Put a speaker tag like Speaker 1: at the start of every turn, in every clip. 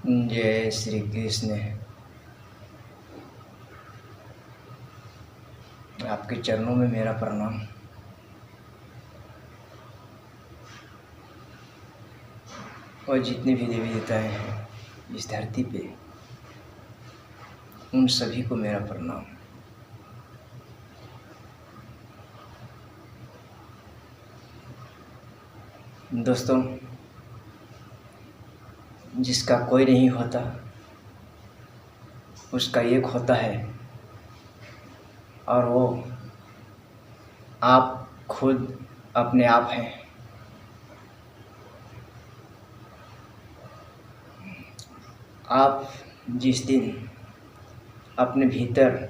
Speaker 1: जय श्री कृष्ण। आपके चरणों में मेरा प्रणाम। और जितने भी देवी देवताएं हैं इस धरती पे, उन सभी को मेरा प्रणाम। दोस्तों, जिसका कोई नहीं होता उसका एक होता है, और वो आप खुद अपने आप हैं। आप जिस दिन अपने भीतर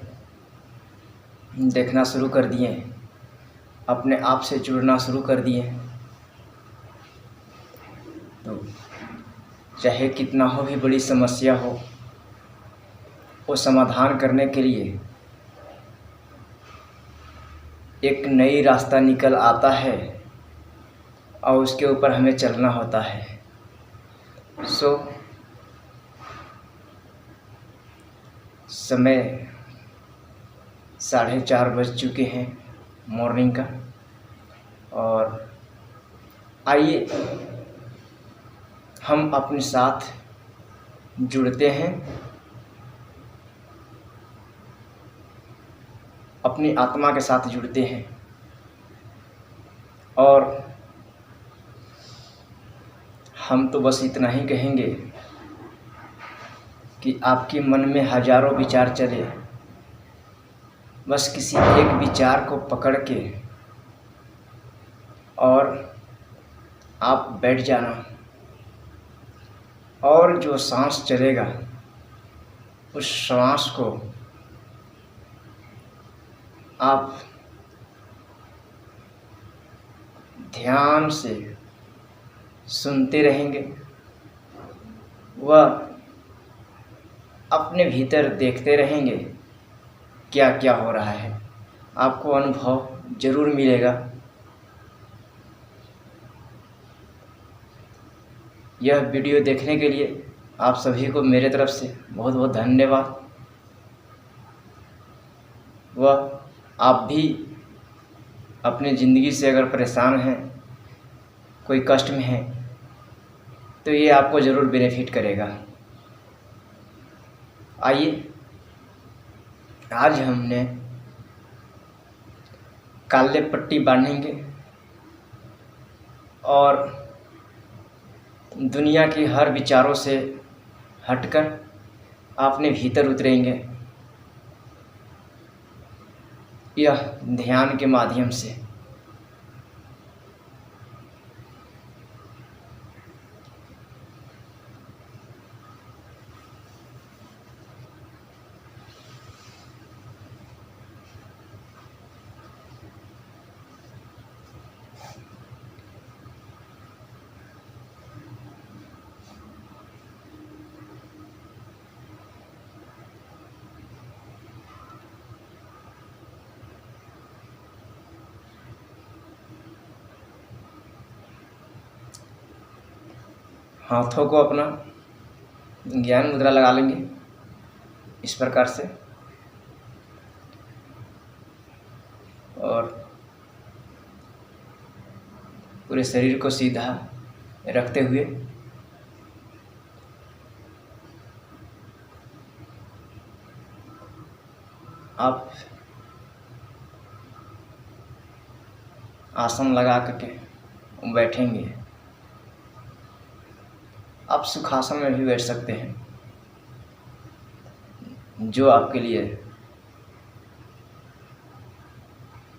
Speaker 1: देखना शुरू कर दिए, अपने आप से जुड़ना शुरू कर दिए, तो चाहे कितना हो भी बड़ी समस्या हो, वो समाधान करने के लिए एक नई रास्ता निकल आता है और उसके ऊपर हमें चलना होता है। समय 4:30 बज चुके हैं मॉर्निंग का, और आइए हम अपने साथ जुड़ते हैं, अपनी आत्मा के साथ जुड़ते हैं, और हम तो बस इतना ही कहेंगे कि आपके मन में हजारों विचार चले, बस किसी एक विचार को पकड़ के और आप बैठ जाना, और जो सांस चलेगा उस सांस को आप ध्यान से सुनते रहेंगे, वह अपने भीतर देखते रहेंगे क्या क्या हो रहा है। आपको अनुभव जरूर मिलेगा। यह वीडियो देखने के लिए आप सभी को मेरे तरफ से बहुत बहुत धन्यवाद। वह आप भी अपनी ज़िंदगी से अगर परेशान हैं, कोई कष्ट में हैं, तो ये आपको ज़रूर बेनिफिट करेगा। आइए, आज हमने काले पट्टी बांधेंगे और दुनिया के हर विचारों से हटकर अपने भीतर उतरेंगे, यह ध्यान के माध्यम से। हाथों को अपना ज्ञान मुद्रा लगा लेंगे इस प्रकार से, और पूरे शरीर को सीधा रखते हुए आप आसन लगा करके बैठेंगे। आप सुखासन में भी बैठ सकते हैं, जो आपके लिए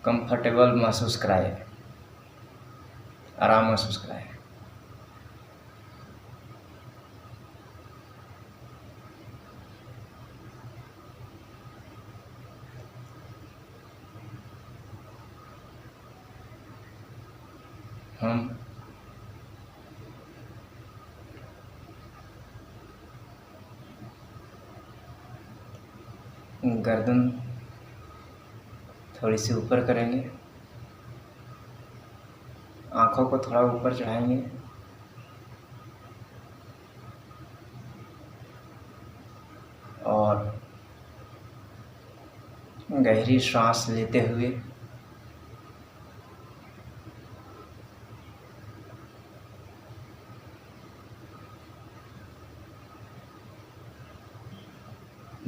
Speaker 1: कंफर्टेबल महसूस कराए, आराम महसूस कराए। हम गर्दन थोड़ी सी ऊपर करेंगे, आँखों को थोड़ा ऊपर चढ़ाएंगे, गहरी सांस लेते हुए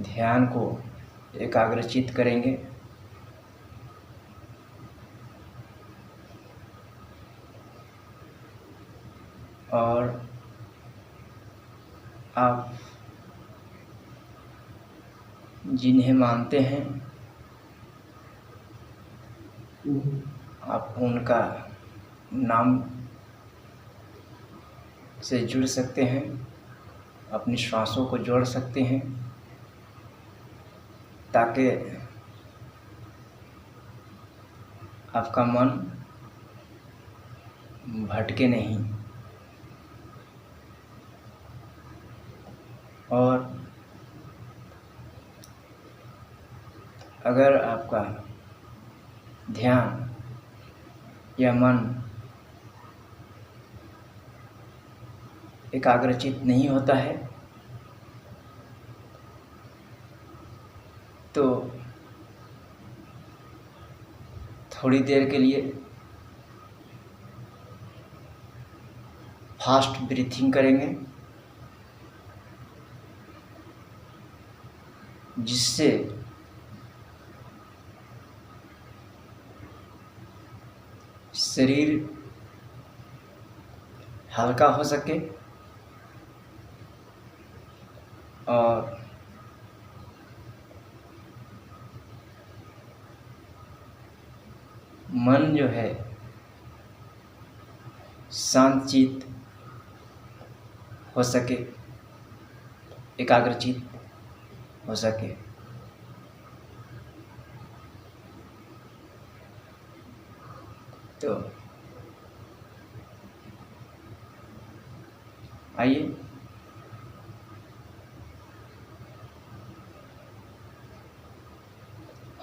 Speaker 1: ध्यान को एकाग्रचित करेंगे। और आप जिन्हें मानते हैं आप उनका नाम से जुड़ सकते हैं, अपनी श्वासों को जोड़ सकते हैं ताकि आपका मन भटके नहीं। और अगर आपका ध्यान या मन एकाग्रचित नहीं होता है तो थोड़ी देर के लिए फास्ट ब्रीथिंग करेंगे, जिससे शरीर हल्का हो सके और मन जो है शांतचित्त हो सके, एकाग्रचित्त हो सके। तो आइए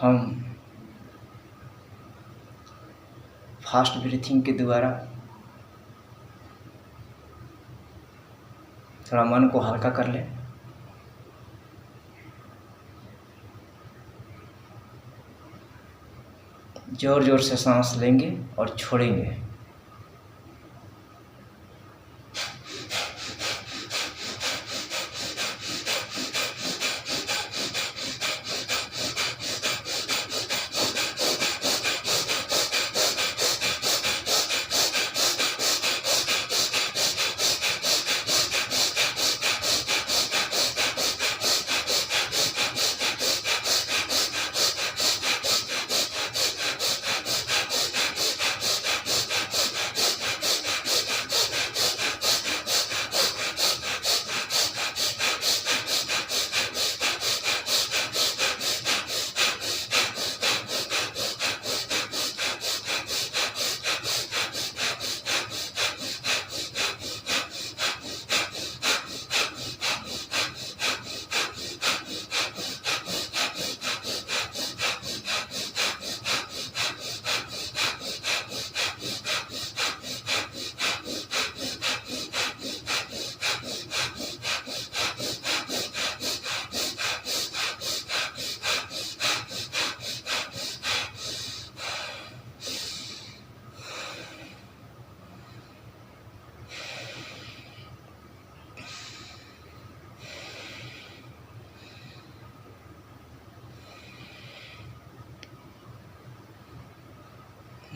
Speaker 1: हम फास्ट ब्रीथिंग के द्वारा थोड़ा मन को हल्का कर लें। जोर जोर से सांस लेंगे और छोड़ेंगे।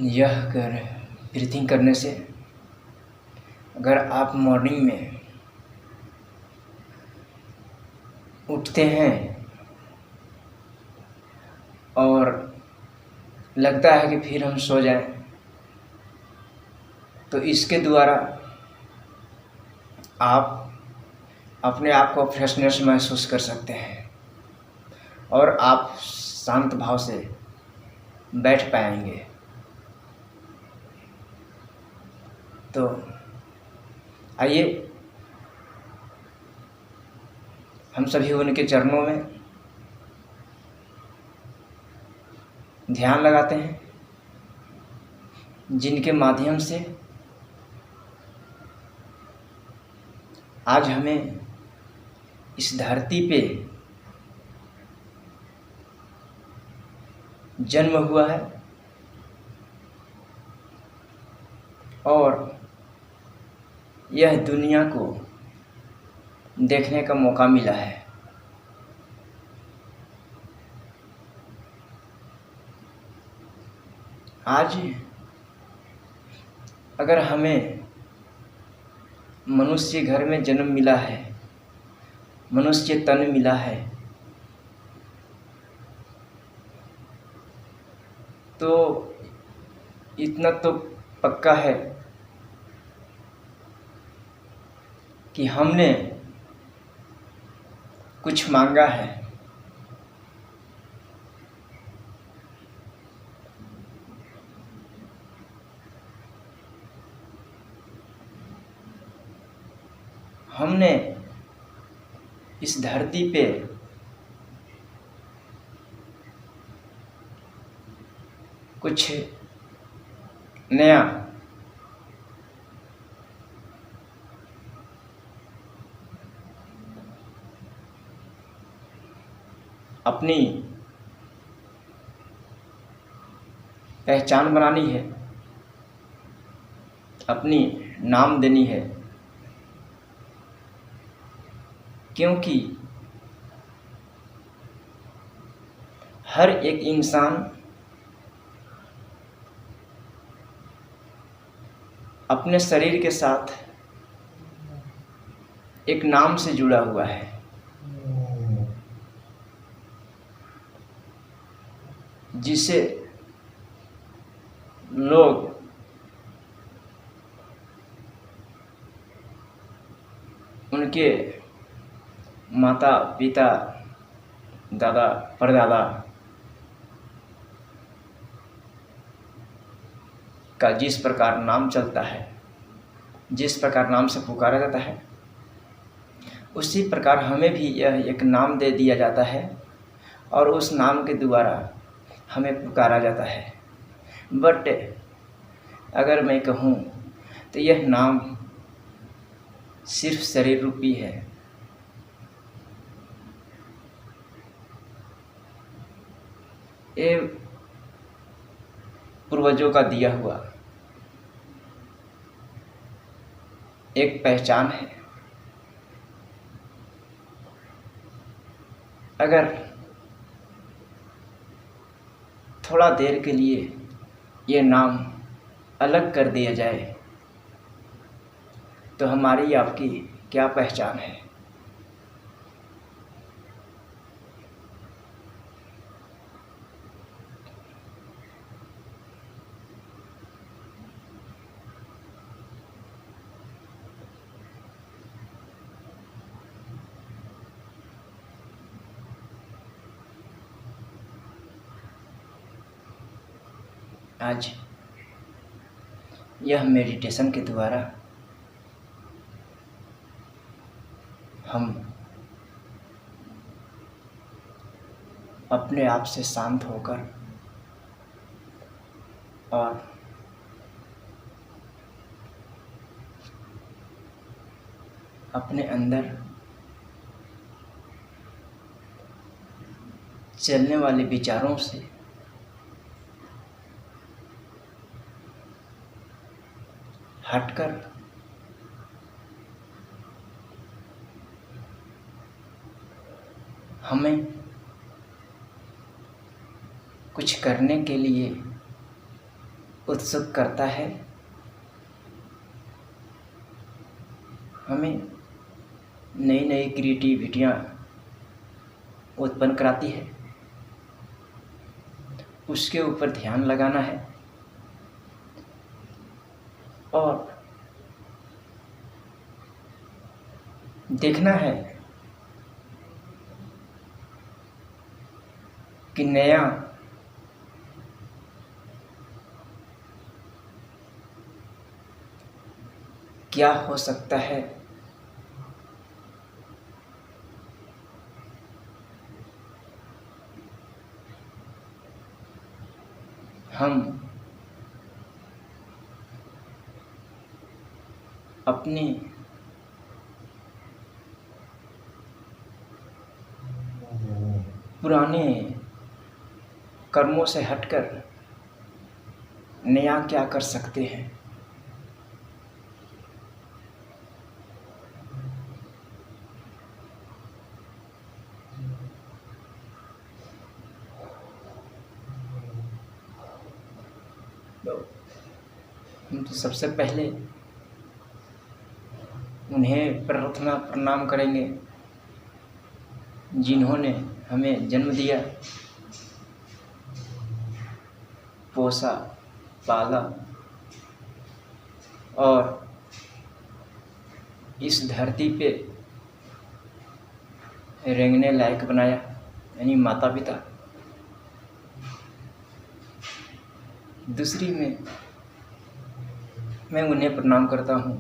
Speaker 1: यह ब्रीथिंग करने से अगर आप मॉर्निंग में उठते हैं और लगता है कि फिर हम सो जाएं, तो इसके द्वारा आप अपने आप को फ्रेशनेस महसूस कर सकते हैं और आप शांत भाव से बैठ पाएंगे। तो आइए हम सभी उनके चरणों में ध्यान लगाते हैं, जिनके माध्यम से आज हमें इस धरती पे जन्म हुआ है और यह दुनिया को देखने का मौका मिला है। आज अगर हमें मनुष्य घर में जन्म मिला है, मनुष्य तन मिला है, तो इतना तो पक्का है कि हमने कुछ मांगा है। हमने इस धरती पे कुछ नया अपनी पहचान बनानी है, अपनी नाम देनी है, क्योंकि हर एक इंसान अपने शरीर के साथ एक नाम से जुड़ा हुआ है। जिसे लोग उनके माता पिता दादा परदादा का जिस प्रकार नाम चलता है, जिस प्रकार नाम से पुकारा जाता है, उसी प्रकार हमें भी यह एक नाम दे दिया जाता है और उस नाम के द्वारा हमें पुकारा जाता है। बट अगर मैं कहूँ तो यह नाम सिर्फ शरीर रूपी है। ये पूर्वजों का दिया हुआ एक पहचान है। अगर थोड़ा देर के लिए ये नाम अलग कर दिया जाए तो हमारी आपकी क्या पहचान है। आज यह मेडिटेशन के द्वारा हम अपने आप से शांत होकर और अपने अंदर चलने वाले विचारों से हटकर हमें कुछ करने के लिए उत्सुक करता है, हमें नई नई क्रिएटिविटियाँ उत्पन्न कराती है। उसके ऊपर ध्यान लगाना है और देखना है कि नया क्या हो सकता है। हम अपने पुराने कर्मों से हटकर नया क्या कर सकते हैं। तो हम तो सबसे पहले उन्हें प्रार्थना प्रणाम करेंगे जिन्होंने हमें जन्म दिया, पोसा, पाला और इस धरती पे रेंगने लायक बनाया, यानी माता पिता। दूसरी में मैं उन्हें प्रणाम करता हूँ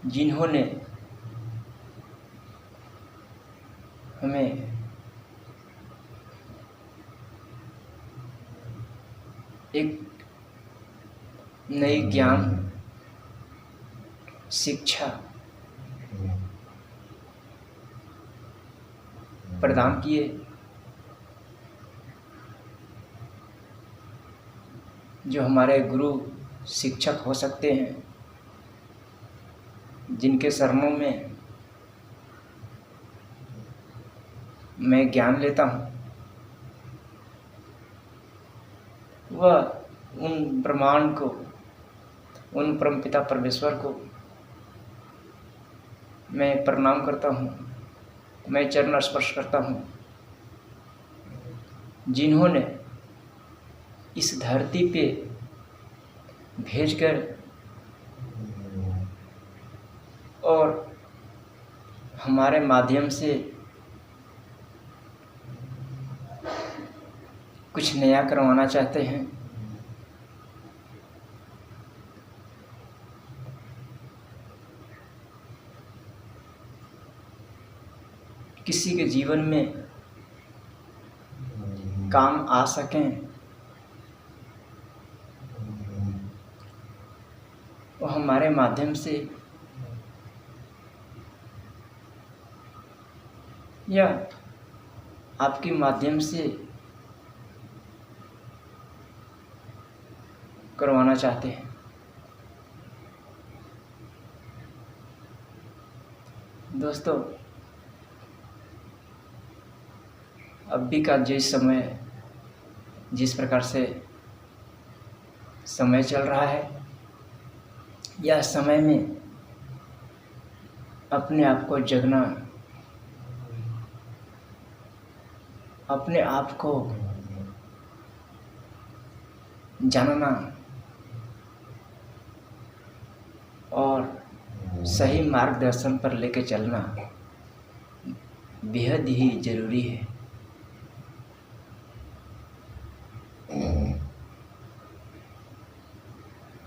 Speaker 1: जिन्होंने हमें एक नई ज्ञान, शिक्षा प्रदान किए, जो हमारे गुरु शिक्षक हो सकते हैं, जिनके शरणों में मैं ज्ञान लेता हूँ। वह उन ब्रह्मांड को, उन परमपिता परमेश्वर को मैं प्रणाम करता हूँ, मैं चरण स्पर्श करता हूँ, जिन्होंने इस धरती पे भेजकर और हमारे माध्यम से कुछ नया करवाना चाहते हैं। किसी के जीवन में काम आ सकें, वो हमारे माध्यम से या आपके माध्यम से करवाना चाहते हैं। दोस्तों, अभी का जिस प्रकार से समय चल रहा है, यह समय में अपने आप को जगना, अपने आप को जानना और सही मार्गदर्शन पर लेके चलना बेहद ही जरूरी है।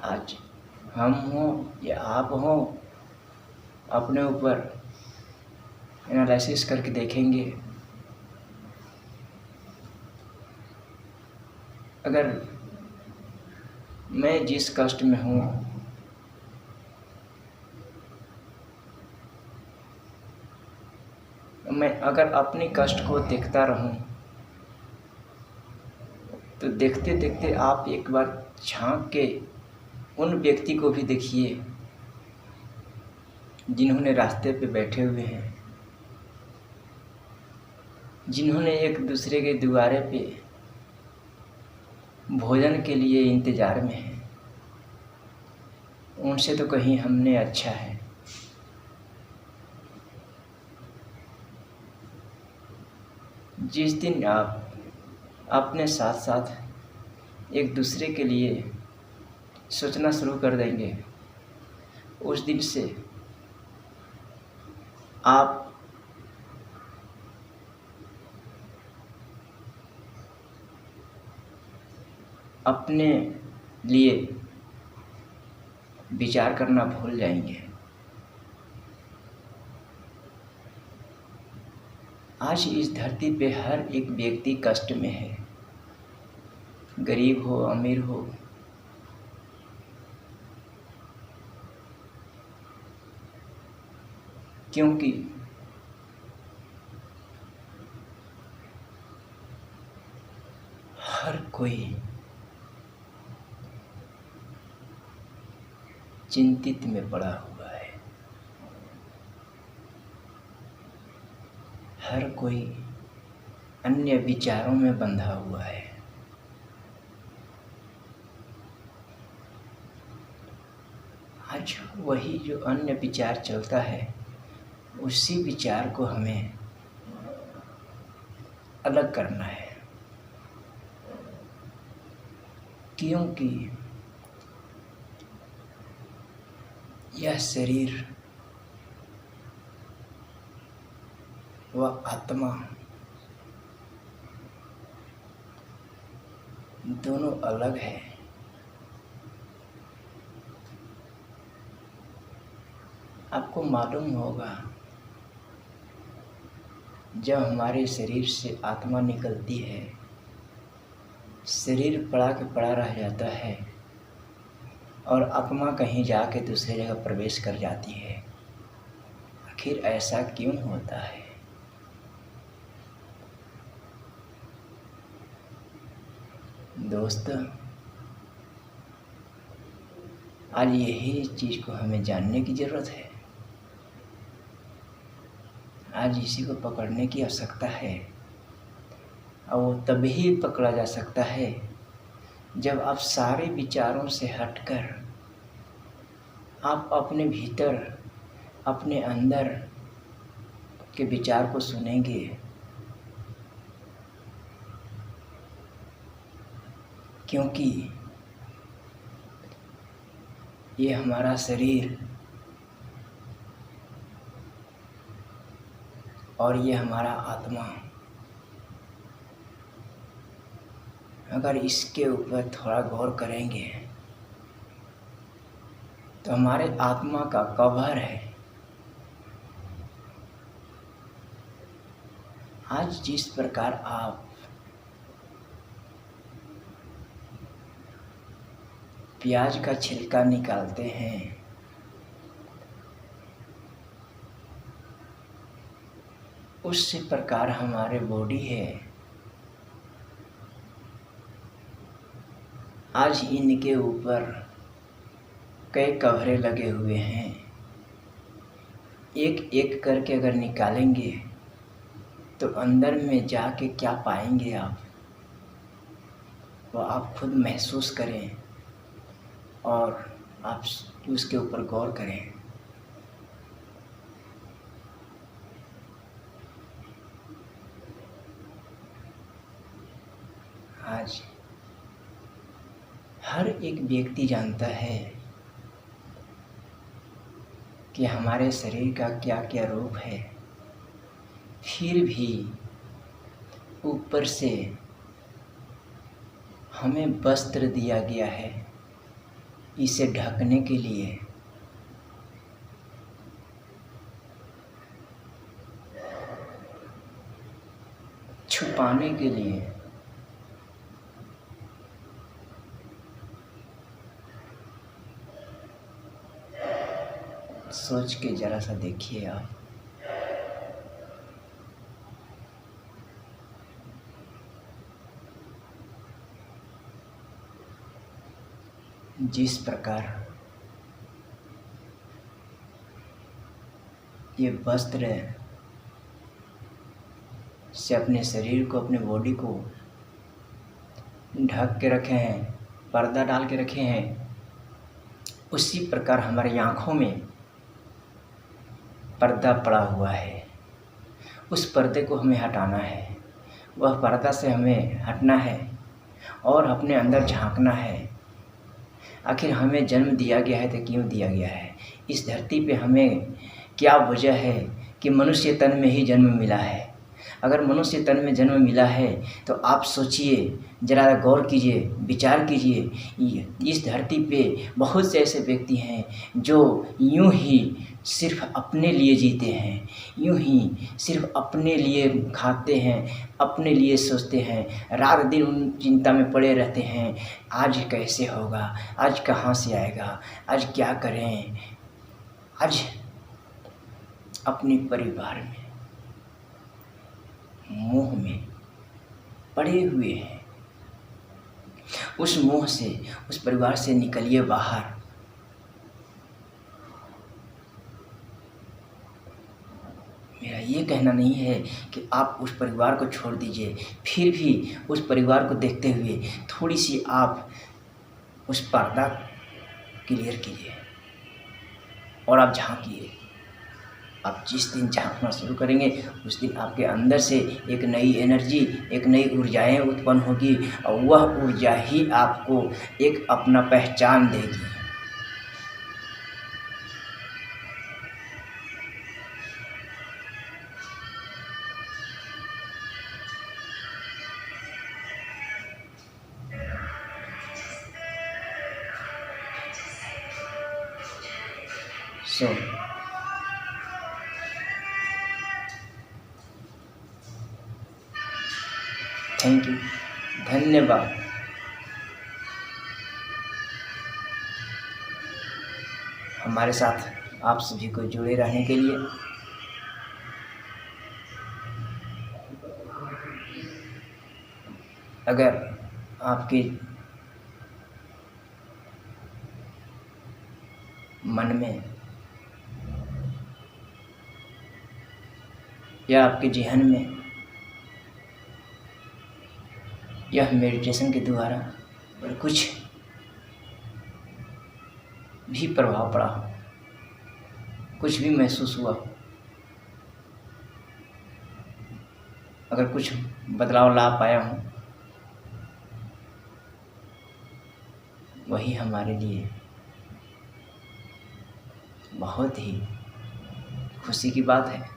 Speaker 1: आज हम हों या आप हों, अपने ऊपर एनालिसिस करके देखेंगे। अगर मैं जिस कष्ट में हूँ, मैं अगर अपनी कष्ट को देखता रहूं, तो देखते देखते आप एक बार झांक के उन व्यक्ति को भी देखिए जिन्होंने रास्ते पे बैठे हुए हैं, जिन्होंने एक दूसरे के द्वारे पे भोजन के लिए इंतजार में हैं। उनसे तो कहीं हमने अच्छा है। जिस दिन आप अपने साथ साथ एक दूसरे के लिए सोचना शुरू कर देंगे, उस दिन से आप अपने लिए विचार करना भूल जाएंगे। आज इस धरती पे हर एक व्यक्ति कष्ट में है, गरीब हो अमीर हो। क्योंकि कोई चिंतित में पड़ा हुआ है, हर कोई अन्य विचारों में बंधा हुआ है। आज वही जो अन्य विचार चलता है, उसी विचार को हमें अलग करना है, क्योंकि यह शरीर व आत्मा दोनों अलग है। आपको मालूम होगा, जब हमारे शरीर से आत्मा निकलती है, शरीर पड़ा के पड़ा रह जाता है और आत्मा कहीं जाके दूसरी जगह प्रवेश कर जाती है। आखिर ऐसा क्यों होता है? दोस्त, आज यही चीज़ को हमें जानने की ज़रूरत है। आज इसी को पकड़ने की आवश्यकता है, और वो तभी पकड़ा जा सकता है जब आप सारे विचारों से हटकर आप अपने भीतर, अपने अंदर के विचार को सुनेंगे। क्योंकि ये हमारा शरीर और ये हमारा आत्मा, अगर इसके ऊपर थोड़ा गौर करेंगे तो हमारे आत्मा का कवर है। आज जिस प्रकार आप प्याज का छिलका निकालते हैं, उसी प्रकार हमारे बॉडी है। आज इनके ऊपर कई कवरे लगे हुए हैं। एक एक करके अगर निकालेंगे तो अंदर में जाके क्या पाएंगे आप, वो आप खुद महसूस करें और आप उसके ऊपर गौर करें। आज हर एक व्यक्ति जानता है कि हमारे शरीर का क्या क्या रूप है, फिर भी ऊपर से हमें वस्त्र दिया गया है इसे ढकने के लिए। छुपाने के लिए। सोच के जरा सा देखिए आप, जिस प्रकार ये वस्त्र से अपने शरीर को, अपने बॉडी को ढक के रखे हैं, पर्दा डाल के रखे हैं, उसी प्रकार हमारी आँखों में पर्दा पड़ा हुआ है। उस पर्दे को हमें हटाना है, वह पर्दा से हमें हटना है और अपने अंदर झांकना है। आखिर हमें जन्म दिया गया है तो क्यों दिया गया है? इस धरती पे हमें क्या वजह है कि मनुष्य तन में ही जन्म मिला है? अगर मनुष्य तन में जन्म मिला है तो आप सोचिए, ज़रा गौर कीजिए, विचार कीजिए। इस धरती पे बहुत से ऐसे व्यक्ति हैं जो यूं ही सिर्फ अपने लिए जीते हैं, यूं ही सिर्फ अपने लिए खाते हैं, अपने लिए सोचते हैं, रात दिन उन चिंता में पड़े रहते हैं। आज कैसे होगा, आज कहाँ से आएगा, आज क्या करें। आज अपने परिवार में मोह में पड़े हुए हैं। उस मोह से, उस परिवार से निकलिए बाहर। मेरा ये कहना नहीं है कि आप उस परिवार को छोड़ दीजिए, फिर भी उस परिवार को देखते हुए थोड़ी सी आप उस पर्दा क्लियर कीजिए और आप झांकिए। आप जिस दिन झांकना शुरू करेंगे उस दिन आपके अंदर से एक नई एनर्जी, एक नई ऊर्जाएं उत्पन्न होगी और वह ऊर्जा ही आपको एक अपना पहचान देगी। सो थैंक यू, धन्यवाद। हमारे साथ आप सभी को जुड़े रहने के लिए। अगर आपके मन में या आपके ज़हन में यह मेडिटेशन के द्वारा और कुछ भी प्रभाव पड़ा हो, कुछ भी महसूस हुआ, अगर कुछ बदलाव ला पाया हूँ, वही हमारे लिए बहुत ही खुशी की बात है।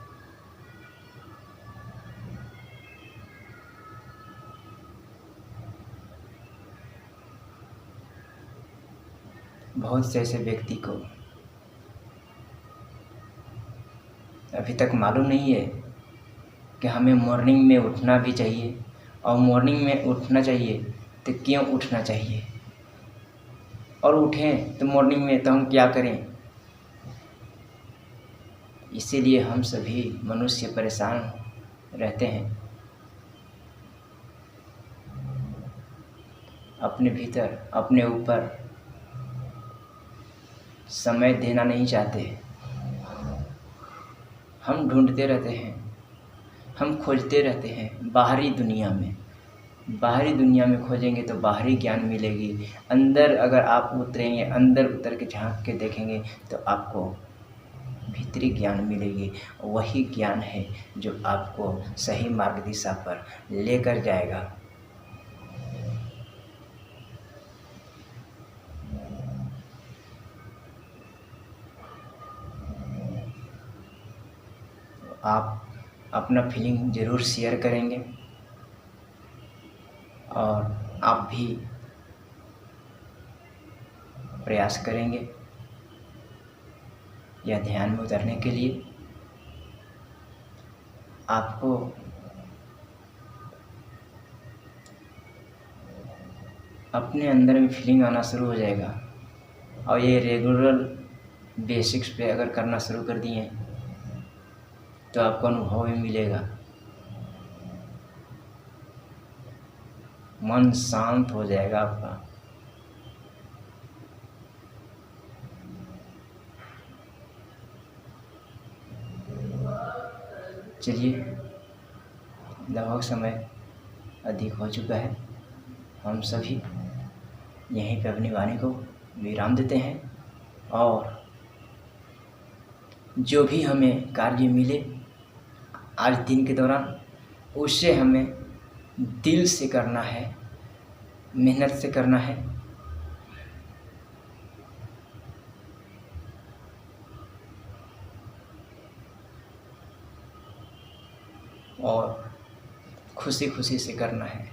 Speaker 1: बहुत से ऐसे व्यक्ति को अभी तक मालूम नहीं है कि हमें मॉर्निंग में उठना भी चाहिए, और मॉर्निंग में उठना चाहिए तो क्यों उठना चाहिए, और उठें तो मॉर्निंग में तो हम क्या करें। इसीलिए हम सभी मनुष्य परेशान रहते हैं, अपने भीतर अपने ऊपर समय देना नहीं चाहते। हम ढूंढते रहते हैं, हम खोजते रहते हैं बाहरी दुनिया में। बाहरी दुनिया में खोजेंगे तो बाहरी ज्ञान मिलेगी। अंदर अगर आप उतरेंगे, अंदर उतर के झांक के देखेंगे तो आपको भीतरी ज्ञान मिलेगी। वही ज्ञान है जो आपको सही मार्ग दिशा पर लेकर जाएगा। आप अपना फीलिंग ज़रूर शेयर करेंगे और आप भी प्रयास करेंगे यह ध्यान में उतरने के लिए। आपको अपने अंदर में फीलिंग आना शुरू हो जाएगा, और ये रेगुलर बेसिक्स पे अगर करना शुरू कर दिए तो आपको अनुभव भी मिलेगा। मन शांत हो जाएगा आपका। चलिए, लगभग समय अधिक हो चुका है। हम सभी यहीं पे अपनी वाणी को विराम देते हैं, और जो भी हमें कार्य मिले आज दिन के दौरान, उससे हमें दिल से करना है, मेहनत से करना है। और खुशी खुशी से करना है।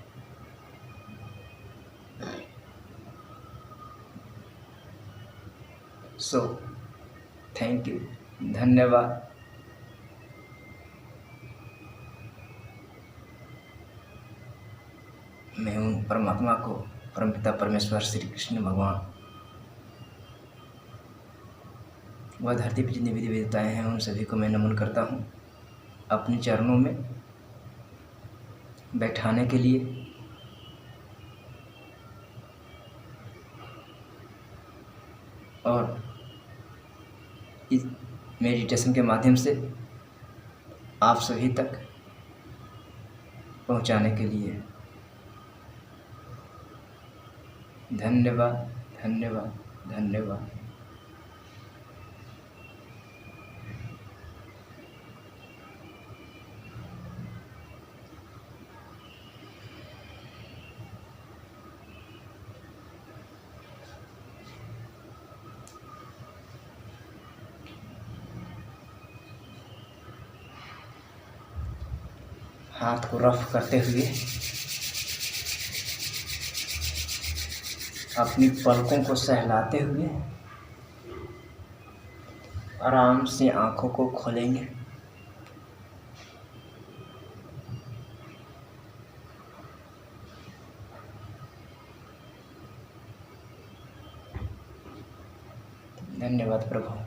Speaker 1: सो थैंक यू, धन्यवाद। मैं उन परमात्मा को, परमपिता परमेश्वर श्री कृष्ण भगवान, वह धरती पर जितने विधि विधताएँ हैं उन सभी को मैं नमन करता हूँ। अपने चरणों में बैठाने के लिए और इस मेडिटेशन के माध्यम से आप सभी तक पहुंचाने के लिए। धन्यवाद, धन्यवाद, धन्यवाद। हाथ को रफ करते हुए अपनी पलकों को सहलाते हुए आराम से आंखों को खोलेंगे। धन्यवाद प्रभु।